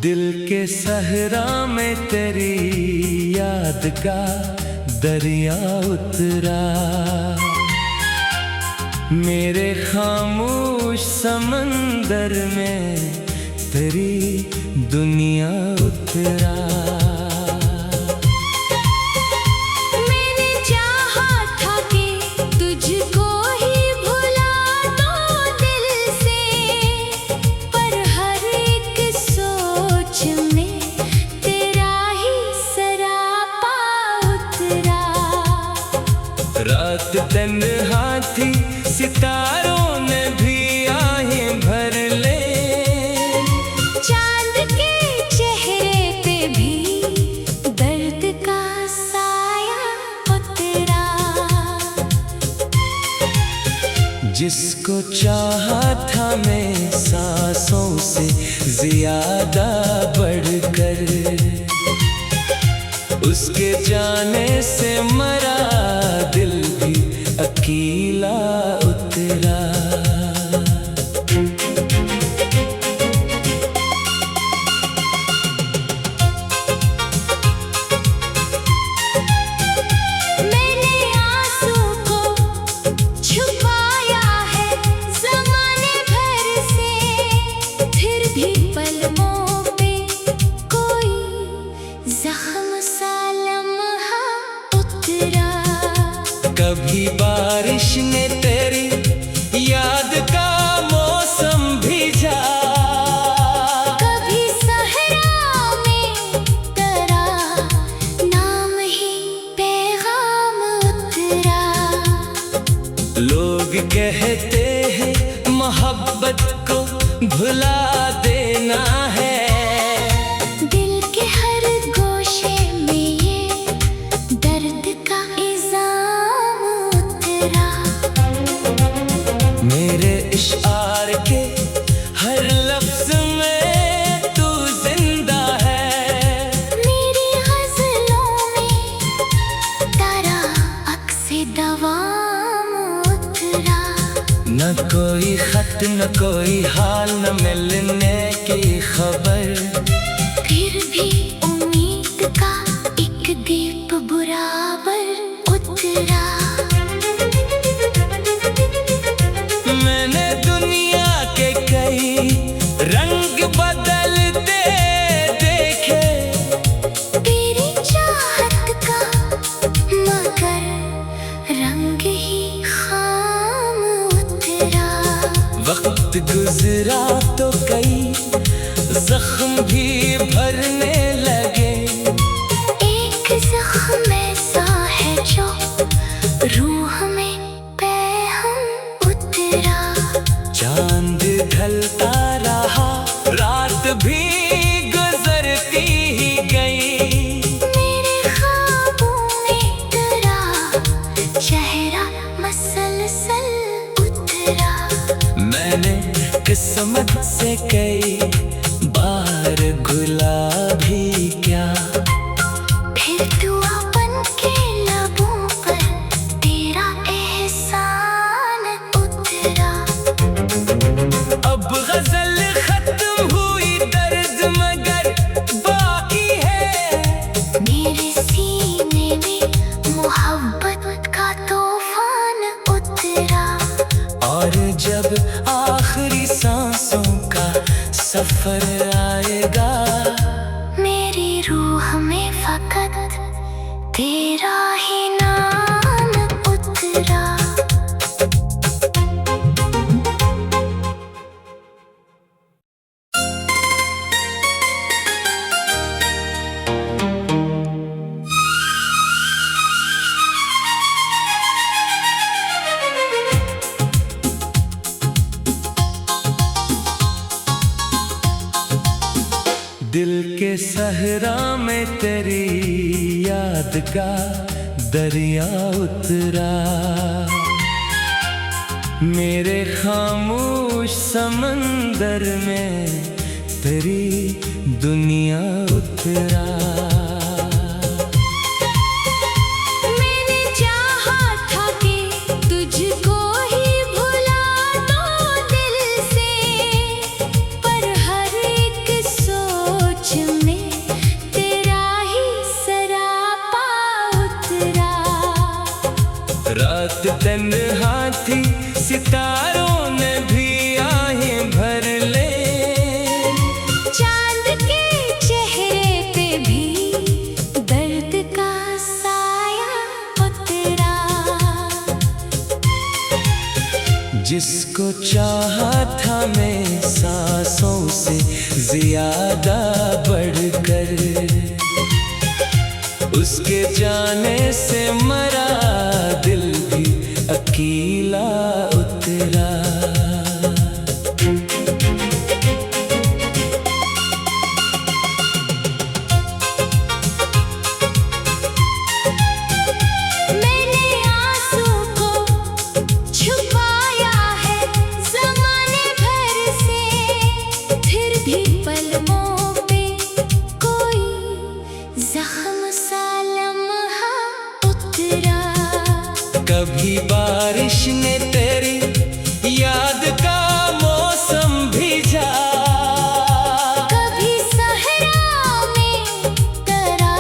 दिल के सहरा में तेरी याद का दरिया उतरा, मेरे खामोश समंदर में तेरी दुनिया उतरा। मैंने चाहा था कि तुझको ही भुला दूं दिल से, पर हर एक सोच में तेरा ही सरापा उतरा। रात तन्हा थी, सितारों ने भी आहें भर ले, चांद के चेहरे पे भी दर्द का साया उतरा। जिसको चाहा था मैं सांसों से ज्यादा बढ़कर, उसके जाने से मरा दिल भी अकेला उतरा। मैंने आंसू को छुपाया है ज़माने भर से, फिर भी पलकों पे कोई ज़ख्म सा लम्हा उतरा। कभी बारिश ने तेरी याद का मौसम भिजा, कभी सहरा में तेरा नाम ही पैगाम उतरा। लोग कहते हैं मोहब्बत को भुला देना है, दिल के हर गोशे में ये दर्द का इल्जाम उतरा। मेरे इशार के हर लफ्ज में तू जिंदा है, मेरी गज़लों में तेरा अक्स दवाम उतरा। न कोई खत न कोई हाल, न मिलने की खबर, फिर भी उम्मीद का एक दीप बराबर उतरा। मैंने दुनिया के कई रंग बदलते देखे, तेरी चाहत का मगर रंग ही खाम उतरा। वक्त गुजरा तो कई जख्म भी भरने लगे, एक ज़ख्म ऐसा है जो रूह में पैहम उतरा। चांद ढलता रहा, रात भी गुजरती ही गई, मेरे ख्वाबों में तेरा चेहरा मसलसल उतरा। मैंने किस्मत से कई बार गुलाबी क्या, फिर दुआपन के लबों पर तेरा एहसान उतरा। अब गजल खत्म हुई, दर्द मगर बाकी है, मेरे सीने में मोहब्बत का तूफान उतरा। और जब आखिरी सांसों का सफर आएगा, मेरी रूह में फकत तेरा ही नाम उतरा। दिल के सहरा में तेरी याद का दरिया उतरा, मेरे खामोश समंदर में तेरी दुनिया उतरा। मैंने चाहा था कि तुझको ही भुला दूं दिल से, पर हर एक सोच जिसको चाहा था मैं सांसों से ज्यादा बढ़कर, उसके जाने से मरा दिल भी अकेला उतरा। कभी बारिश ने तेरी याद का मौसम भिजा, कभी सहरा में तेरा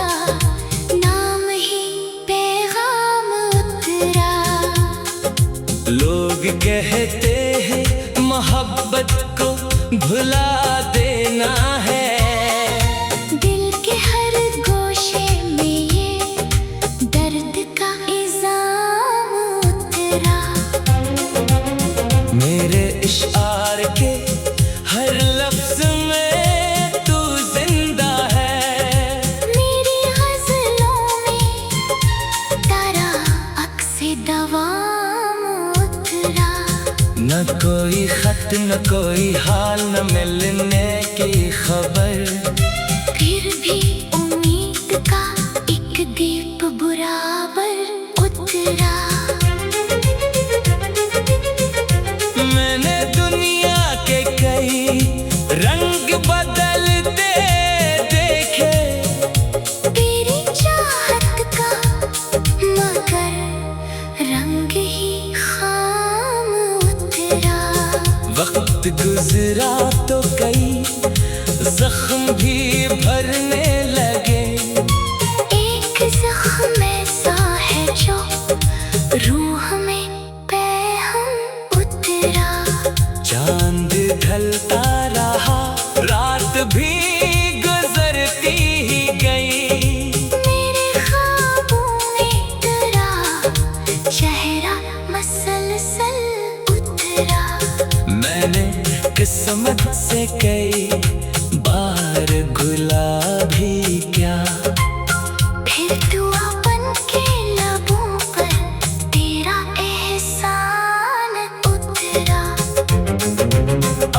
नाम ही पैगाम उतरा। लोग कहते हैं मोहब्बत को भुला देना है, दिल के हर गोशे में ये दर्द का इल्जाम उतरा। मेरे इशार के हर लफ्ज में तू जिंदा है, मेरी गज़लों में तेरा अक्स दवाम उतरा। न कोई खत न कोई हाल न मिलने की खबर, फिर भी उम्मीद का एक दीप बराबर उतरा। मैंने दुनिया के कई रंग बदलते देखे, तेरी चाहत का मगर रंग ही खाम उतरा। वक्त गुजरा तो कई जख्म भी भरने लगे, एक जख्म ऐसा है जो रूह में पैहम उतरा। चांद ढलता रहा रात भी गुजरती ही गई, मेरे ख्वाबों में तेरा चेहरा मसलसल उतरा। मैंने किस्मत से कई बार गुलाबी क्या, फिर दुआपन के लबों पर तेरा एहसान उतरा।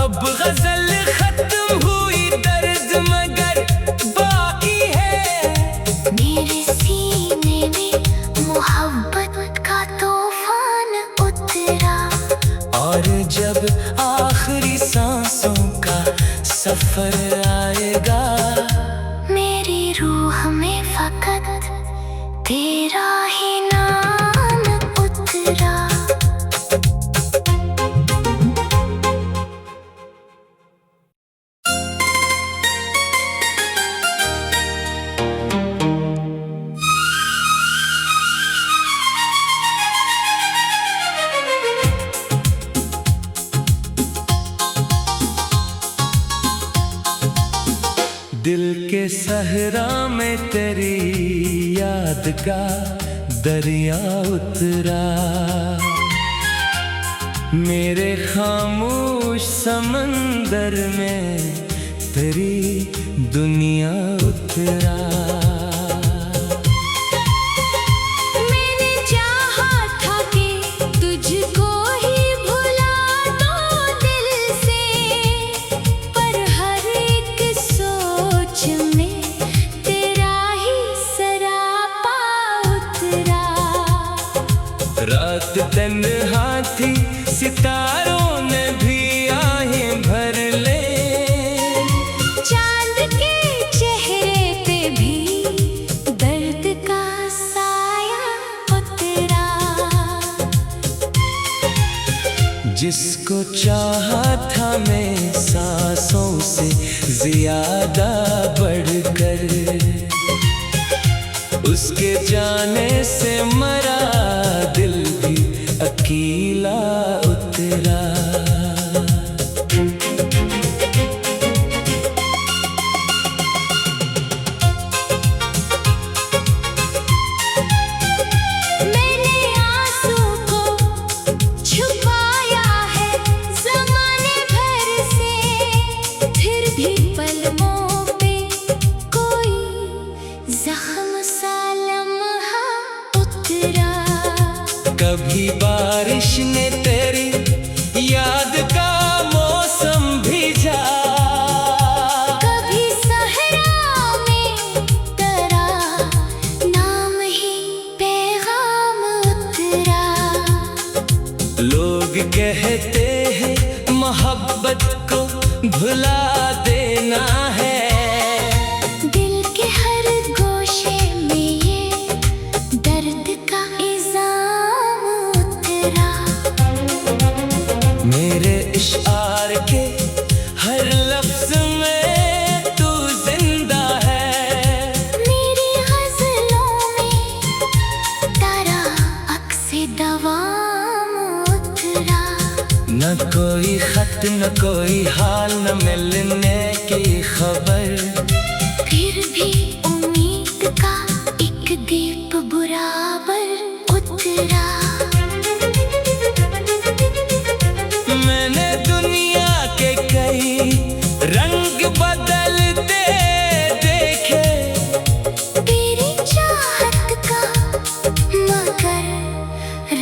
अब गजल खत्म हुई दर्द मगर बाकी है, मेरे सीने में मोहब्बत का तूफान उतरा। और जब आखिरी सांसों का सफर आएगा, मेरी रूह में फकत तेरा ही नाम उतरा। दिल के सहरा में तेरी याद का दरिया उतरा, मेरे खामोश समंदर में तेरी दुनिया उतरा। मैंने चाहा था कि तुझको ही भुला दो दिल से, पर हर एक सोच में तेरा ही सरापा उतरा। रात तन्हा थी सितारों ने भी आहें भर ले, चांद के चेहरे पे भी दर्द का साया उतरा। जिसको चाहा था मैं सांसों से ज्यादा बढ़कर, उसके जाने से मरा दिल भी अकेला उतरा। मैंने आंसू को छुपाया है बारिश ने तेरी याद का मौसम भिजा, कभी सहरा में तेरा नाम ही पैगाम उतरा। लोग कहते हैं मोहब्बत को भुला देना है, दिल के हर गोशे में ये दर्द का इल्जाम उतरा। मेरे इशार के हर लफ्ज में तू जिंदा है, मेरी गज़लों में तेरा अक्स दवाम उतरा। न कोई खत न कोई हाल न मिलने की खबर, फिर भी उम्मीद का एक दीप बराबर उतरा। मैंने दुनिया के कई रंग बदलते देखे, तेरी चाहत का मगर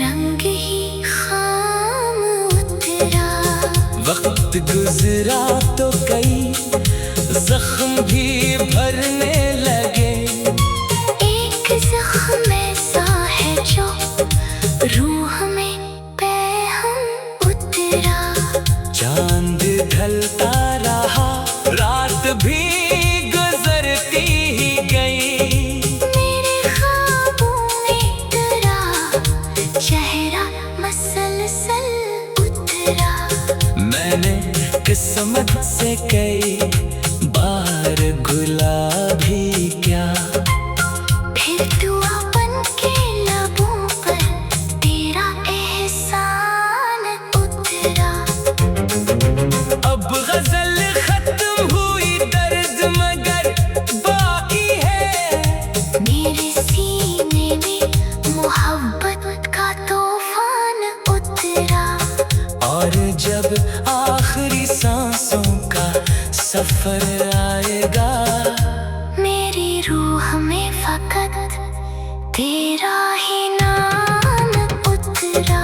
रंग ही खाम उतरा। वक्त गुजरा तो कई जख्म भी भरने लगे, एक जख्म ऐसा है जो रूह में पैहम उतरा। चांद ढलता रहा रात भी गुजरती ही गई, मेरे ख्वाबों में तेरा चेहरा मसलसल उतरा। मैंने किस्मत से कई बार गुलाबी क्या, फिर दुआपन के लबों पर तेरा एहसान उतरा। अब गजल खत्म हुई दर्द मगर बाकी है, मेरे सीने में मोहब्बत का तूफान उतरा। और जब आखिरी सांसों का सफर आएगा, मेरी रूह में फकत तेरा ही नाम उतरा।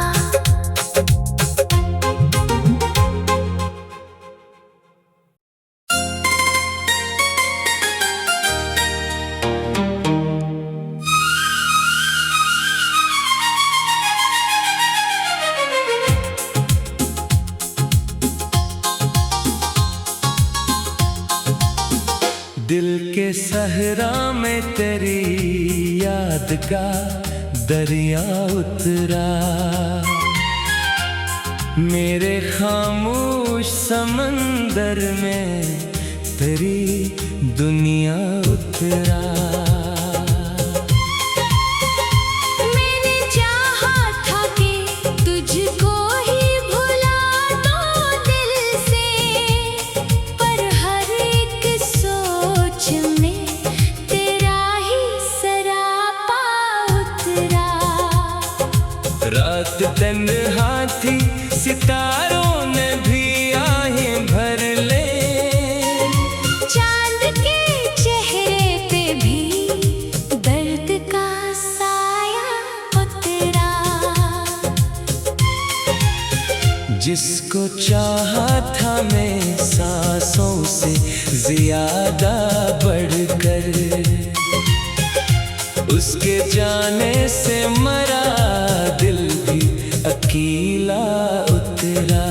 दिल के सहरा में तेरी याद का दरिया उतरा, मेरे खामोश समंदर में तेरी दुनिया उतरा। मैंने चाहा था कि तुझको ही भुला दो दिल से, पर हर एक सोच में तेरा ही सरापा उतरा। रात तन्हा थी सितारों ने भी आहें भर ले, चांद के चेहरे पे भी दर्द का साया उतरा। जिसको चाहा था मैं सांसों से ज्यादा बढ़कर, उसके जाने से मरा दिल भी अकेला उतरा।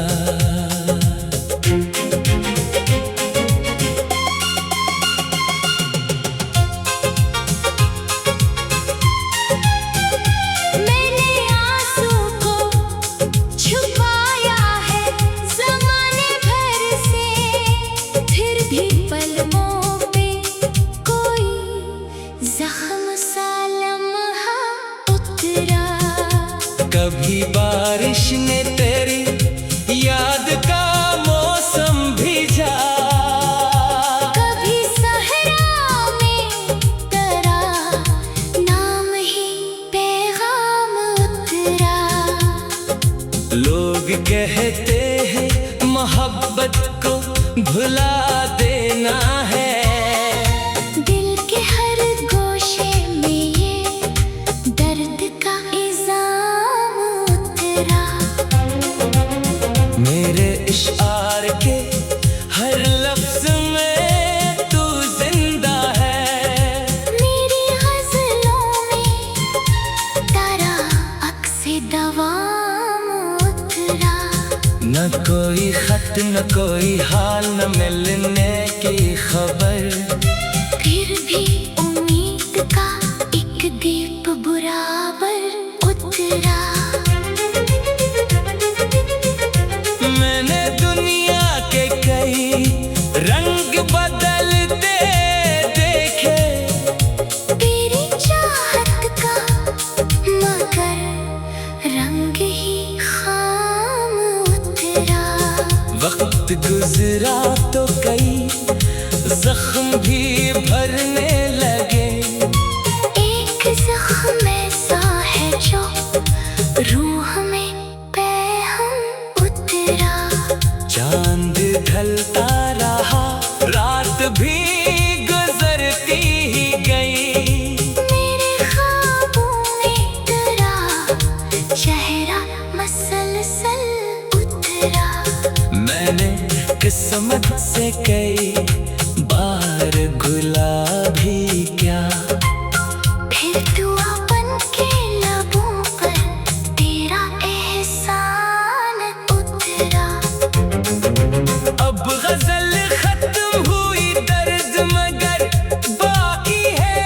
मैंने आंसू को छुपाया है ज़माने भर से, फिर भी पलकों पे कोई जख्म सा लम्हा उतरा। कभी बारिश ने तेरी याद का मौसम भिजा, कभी सहरा में तेरा नाम ही पैगाम उतरा। लोग कहते हैं मोहब्बत को भुला देना है, दिल के हर गोशे में ये दर्द का इल्जाम कोई खत न कोई हाल न मिलने की खबर। फिर भी उम्मीद का एक दीप बराबर उतरा। मैंने दुनिया के कई रंग बदलते देखे, तेरी चाहत का मगर रंग ही खाम उतरा। वक्त गुजरा तो कई जख्म भी भरने लगे। एक जख्म ऐसा है जो रूह में पैहम उतरा। चांद ढलता रहा, रात भी गुजरती ही गई। मेरे ख्वाबों में तेरा चेहरा मसलसल उतरा। मैंने किस्मत से कई बार घुला भी क्या, फिर दुआ बन के लबों पर तेरा एहसान उतरा। अब गजल खत्म हुई, दर्द मगर बाकी है।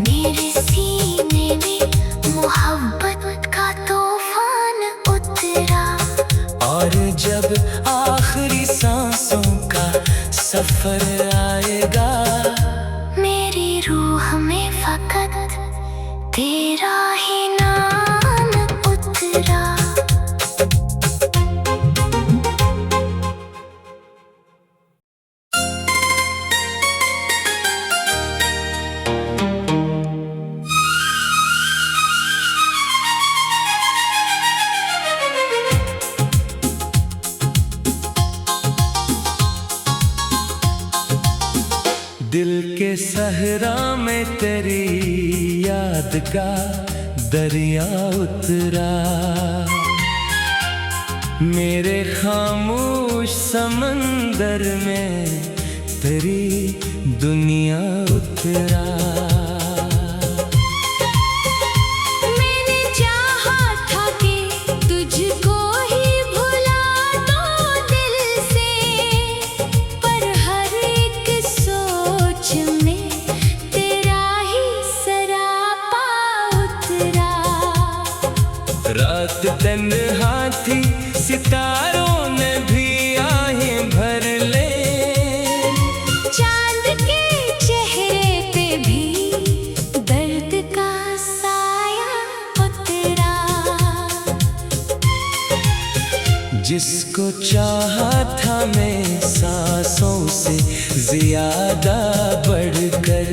मेरे सीने में मोहब्बत का तूफान उतरा। और जब आखिरी सांसों का सफर आएगा, मेरी रूह में फकत तेरा ही नाम उतरा। दिल के सहरा में तेरी याद का दरिया उतरा। मेरे खामोश समंदर में तेरी दुनिया उतरा। मैंने चाहा था कि तुझको ही भुला दो दिल से, पर हर एक सोच में तेरा ही सरापा उतरा। रात तन्हा थी, सितारों ने भी आहें भर ले। चांद के चेहरे पे भी दर्द का साया उतरा। जिसको चाहा था मैं सांसों से ज्यादा बढ़कर,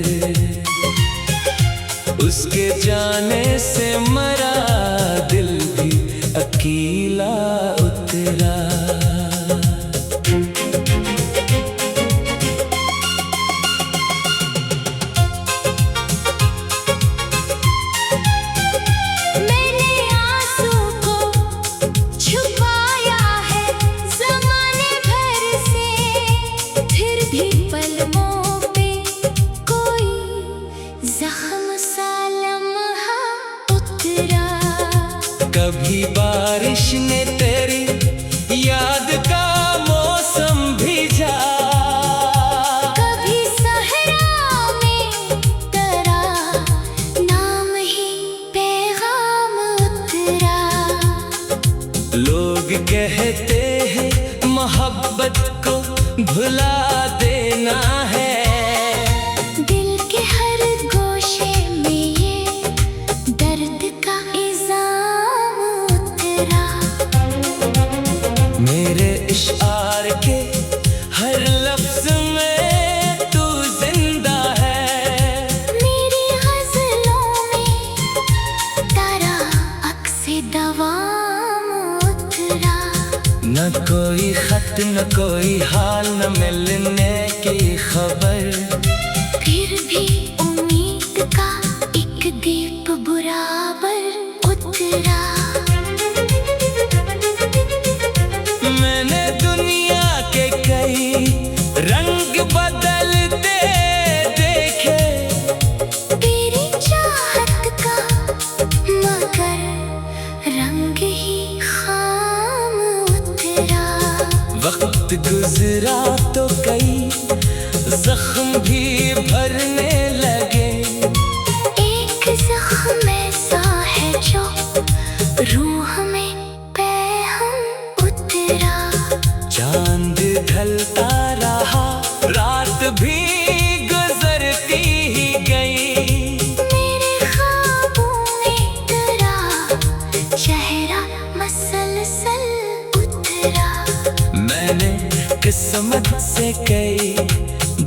उसके जाने से मरा दिल भी अकेला उतरा। मैंने आंसू को छुपाया है ज़माने भर से, फिर भी पलकों पे कोई जख्म सा लम्हा उतरा। कभी बारिश ने तेरी याद का मौसम भिजा, कभी सहरा में तेरा नाम ही पैगाम उतरा। लोग कहते हैं मोहब्बत को भुला देना है। दिल के हर गोशे में ये दर्द का इल्जाम उतरा। मेरे इशार के हर लफ्ज में तू जिंदा है। मेरी गज़लों में तेरा अक्स दवाम उतरा। न कोई खत न कोई हाल न मिलने की खबर। फिर भी उम्मीद का एक दीप बराबर उतरा। मैंने दुनिया के कई रंग बदलते देखे, तेरी चाहत का मगर रंग ही खाम उतरा। भरने लगे। एक जख्म ऐसा है जो रूह में पैहम उतरा। चांद ढलता रहा, रात भी गुजरती ही गई। मेरे ख्वाबों में तेरा चेहरा मसलसल उतरा। मैंने किस्मत से कई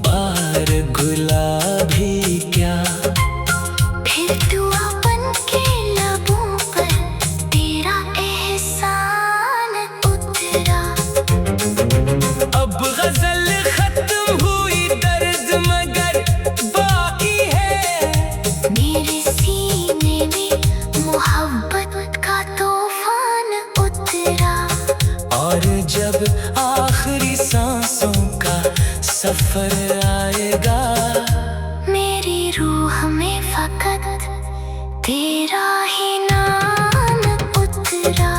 बार गुलाबी क्या, फिर दुआ बन के लबों पर तेरा एहसान उतरा। अब गजल खत्म हुई, दर्द मगर बाकी है। मेरे सीने में मोहब्बत का तूफान उतरा। और जब आखिरी सांसों का सफर आएगा, मेरी रूह में फकत तेरा ही नाम उतरा।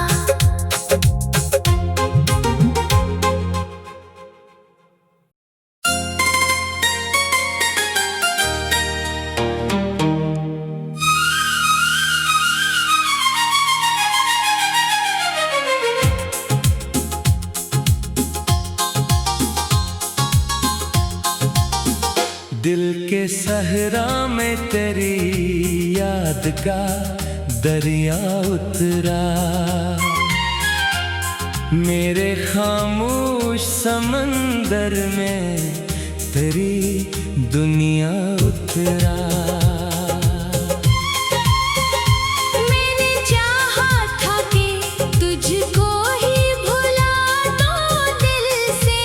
दिल के सहरा में तेरी याद का दरिया उतरा। मेरे खामोश समंदर में तेरी दुनिया उतरा। मैंने चाहा था कि तुझको ही भुला दो दिल से,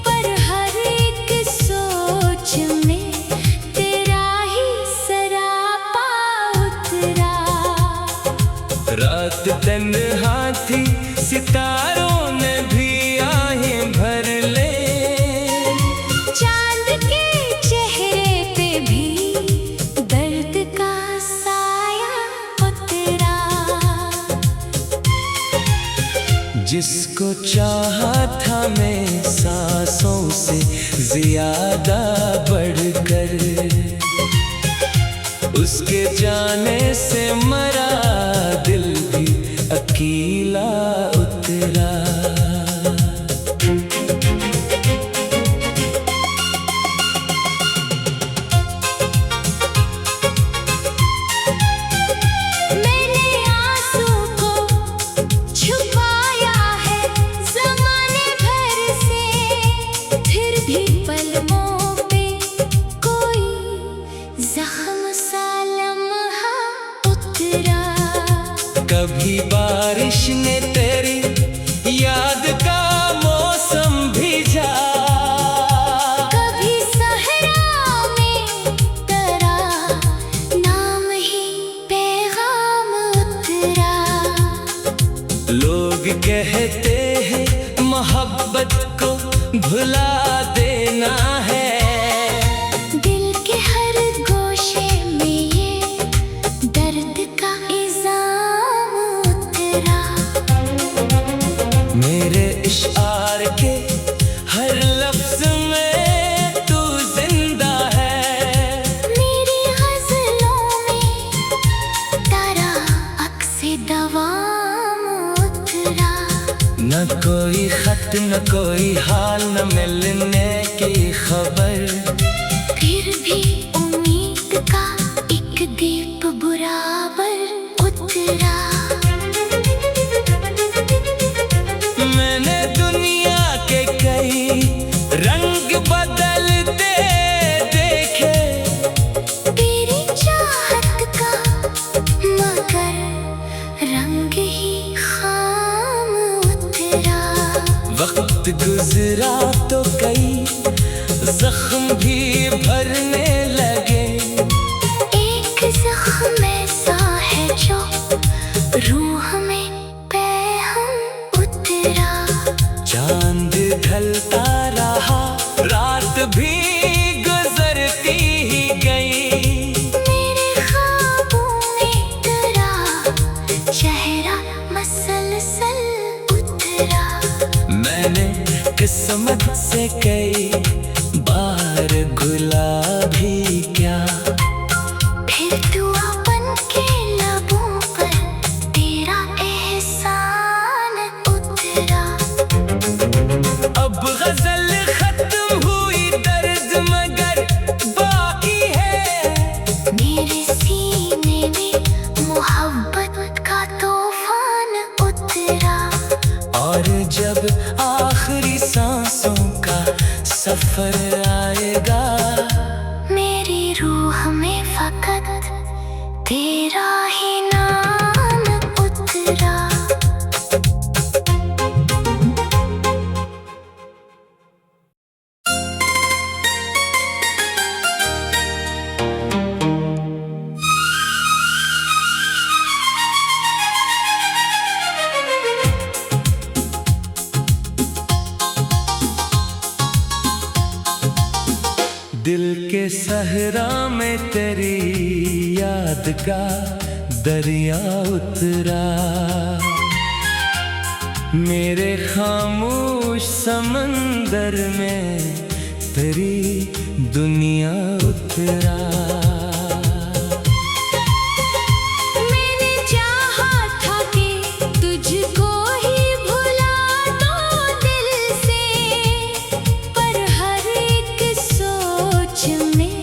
पर हर एक सोच में तेरा ही सरापा उतरा। रात तन्हा थी, सितारों ने भी आहें भर ले। चांद के चेहरे पे भी दर्द का साया उतरा। जिसको चाहा था मैं सांसों से ज्यादा बढ़कर, उसके जाने से मरा दिल भी अकेला उतरा। मैंने आंसू को छुपाया है ज़माने भर से, फिर भी पलकों पे कोई जख्म सा लम्हा उतरा। कभी बारिश ने तेरी याद का मौसम भिजा, कभी सहरा में तेरा नाम ही पैगाम उतरा। लोग कहते हैं मोहब्बत को भुला देना है। दिल के हर गोशे में ये दर्द का इल्जाम उतरा। मेरे इशार के हर लफ्ज में तू जिंदा है। मेरी गज़लों में तेरा अक्स दवाम उतरा। न कोई खत न कोई हाल, न मिलने की खबर, फिर भी उम्मीद का एक दीप बराबर उतरा। मैंने दुनिया के कई रंग बदलते देखे। तेरी चाहत का मगर रंग ही खाम उतरा। वक्त गुजरा तो कई जख्म भी भरने लगे। एक जख्म ऐसा है जो रूह में पैहम उतरा। चांद ढलता रहा, रात भी गुजरती ही गई। मेरे ख्वाबों में तेरा चेहरा मसलसल उतरा। मैंने किस्मत से कई बार गुलाब सफर आएगा। मेरी रूह में फकत तेरा ही नाम उतरा। दिल के सहरा में तेरी याद का दरिया उतरा। मेरे खामोश समंदर में तेरी दुनिया उतरा। मैंने चाहा था कि तुझको ही भुला दो दिल से, पर हर एक सोच में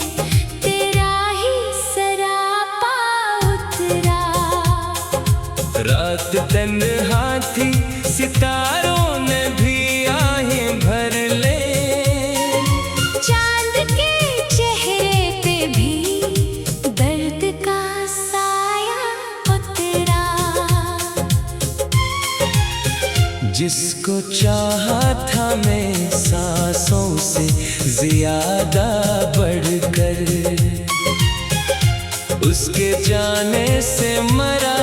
तेरा ही सरापा उतरा। रात तन्हा थी, सितारों ने भी आहें भर ले। चांद के चेहरे पे भी दर्द का साया उतरा। जिसको चाहा था मैं सांसों से ज्यादा बढ़कर, उसके जाने से मरा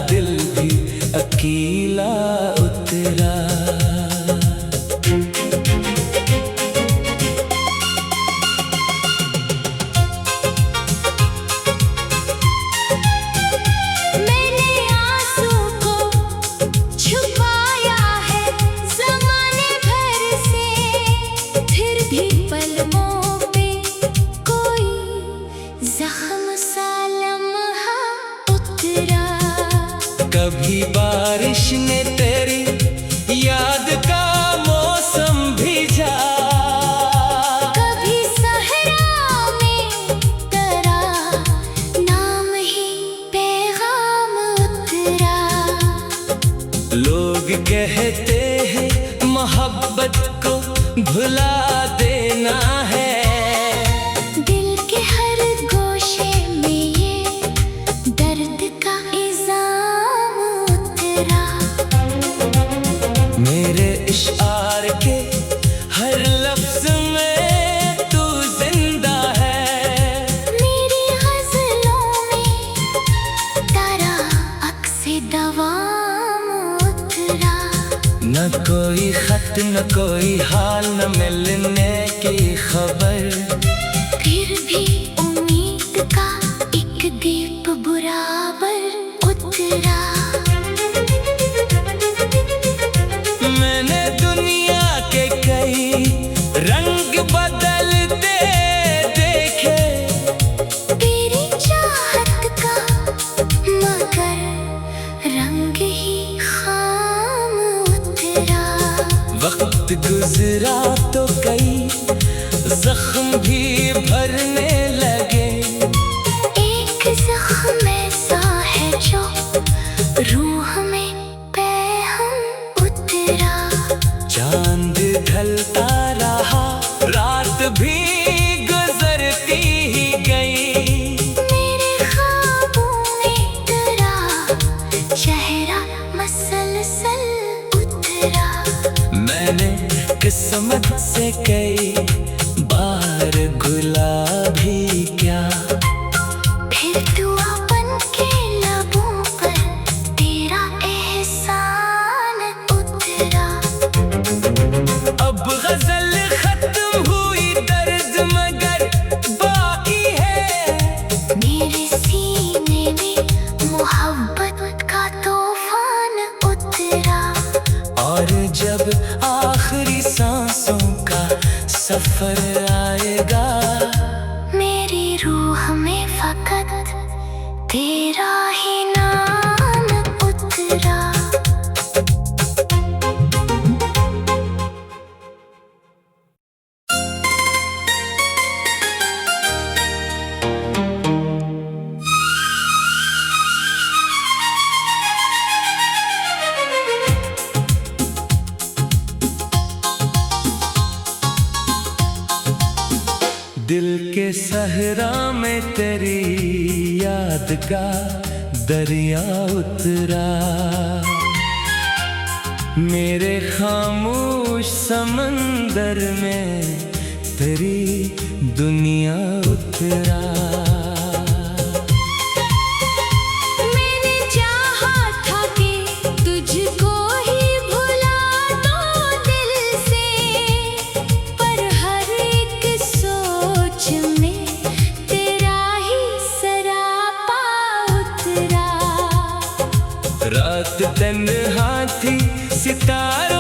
दिल भी अकेला उतरा। मैंने आंसू को छुपाया है ज़माने भर से, फिर भी पलकों पे कोई जख्म सा लम्हा उतरा। कभी बारिश ने तेरी याद का मौसम भिजा। कभी सहरा में तेरा नाम ही पैगाम उतरा। लोग कहते हैं मोहब्बत को भुला देना है। दिल के हर गोशे में ये दर्द का इल्जाम उतरा। मेरे इशार के हर लफ्ज में तू जिंदा है। मेरी गज़लों में तेरा अक्स दवाम उतरा। न कोई खत न कोई हाल, न मिलने की खबर। फिर भी उम्मीद का एक दीप बराबर उतरा। मैंने दुनिया के कई रंग बदलते देखे। तेरी चाहत का मगर रंग ही खाम उतरा। वक्त गुजरा तो कई जख्म भी भरने लगे। एक जख्म ऐसा है जो रूह में पैहम उतरा। चांद ढलता रहा, रात भी गुजरती ही गई। मेरे ख्वाबों में तेरा चेहरा मसलसल उतरा। मैंने किस्मत से कई बार गुलाबी क्या, फिर दुआ बन के लबों पर तेरा एहसान उतरा। अब गजल खत्म हुई, दर्द मगर बाकी है। मेरे सीने में मोहब्बत का तूफान उतरा। और जब आखिरी सांसों का सफर आएगा, मेरी रूह में फकत तेरा ही नाम उतरा। दिल के सहरा में तेरी याद का दरिया उतरा, मेरे खामोश समंदर में तेरी दुनिया उतरा। मैंने चाहा था कि तुझको ही भुला दूं दिल से, पर हर एक सोच में तेरा ही सरापा उतरा। रात तन्हा थी सितारा